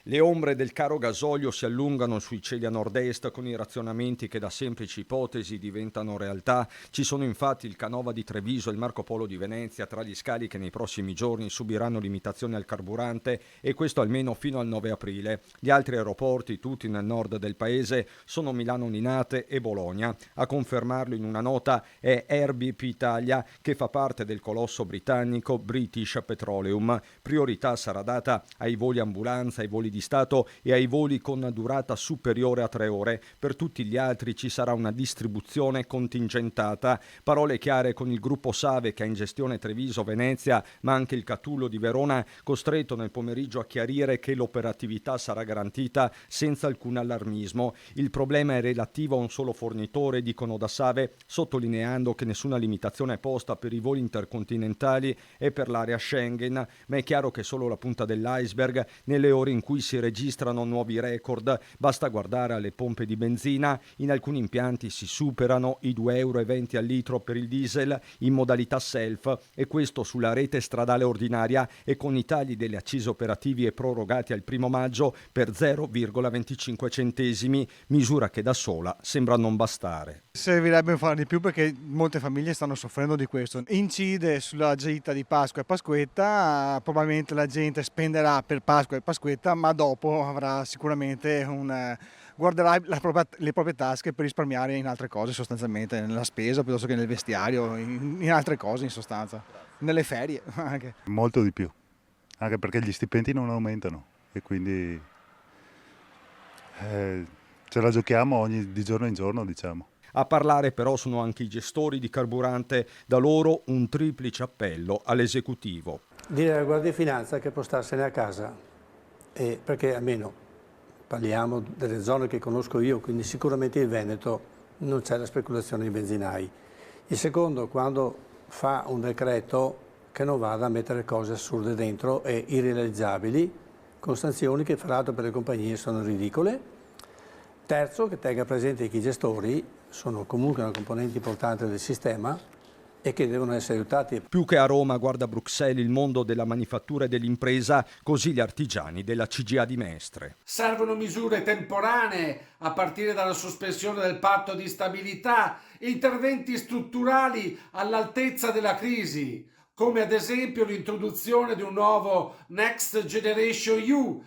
Le ombre del caro gasolio si allungano sui cieli a nord-est con i razionamenti che da semplici ipotesi diventano realtà. Ci sono infatti il Canova di Treviso e il Marco Polo di Venezia tra gli scali che nei prossimi giorni subiranno limitazioni al carburante e questo almeno fino al 9 aprile. Gli altri aeroporti, tutti nel nord del paese, sono Milano Linate e Bologna. A confermarlo in una nota è Air BP Italia, che fa parte del colosso britannico British Petroleum. Priorità sarà data ai voli ambulanza, ai voli di Stato e ai voli con durata superiore a 3 ore. Per tutti gli altri ci sarà una distribuzione contingentata. Parole chiare con il gruppo Save che ha in gestione Treviso, Venezia, ma anche il Catullo di Verona, costretto nel pomeriggio a chiarire che l'operatività sarà garantita senza alcun allarmismo. Il problema è relativo a un solo fornitore, dicono da Save, sottolineando che nessuna limitazione è posta per i voli intercontinentali e per l'area Schengen, ma è chiaro che solo la punta dell'iceberg nelle ore in cui si registrano nuovi record. Basta guardare alle pompe di benzina, in alcuni impianti si superano i 2,20 € al litro per il diesel in modalità self e questo sulla rete stradale ordinaria e con i tagli delle accise operativi e prorogati al 1° maggio per 0,25 centesimi, misura che da sola sembra non bastare. Servirebbe fare di più perché molte famiglie stanno soffrendo di questo. Incide sulla gita di Pasqua e Pasquetta, probabilmente la gente spenderà per Pasqua e Pasquetta, ma dopo avrà sicuramente guarderà le proprie tasche per risparmiare in altre cose, sostanzialmente, nella spesa piuttosto che nel vestiario, in altre cose in sostanza, nelle ferie anche. Molto di più, anche perché gli stipendi non aumentano e quindi ce la giochiamo di giorno in giorno, diciamo. A parlare però sono anche i gestori di carburante, da loro un triplice appello all'esecutivo. Dire alla Guardia di Finanza che può starsene a casa, perché almeno parliamo delle zone che conosco io, quindi sicuramente il Veneto non c'è la speculazione di benzinai. Il secondo, quando fa un decreto che non vada a mettere cose assurde dentro e irrealizzabili, con sanzioni che fra l'altro per le compagnie sono ridicole. Terzo, che tenga presente che i gestori sono comunque una componente importante del sistema e che devono essere aiutati. Più che a Roma guarda Bruxelles il mondo della manifattura e dell'impresa, così gli artigiani della CGA di Mestre. Servono misure temporanee a partire dalla sospensione del patto di stabilità, interventi strutturali all'altezza della crisi, come ad esempio l'introduzione di un nuovo Next Generation EU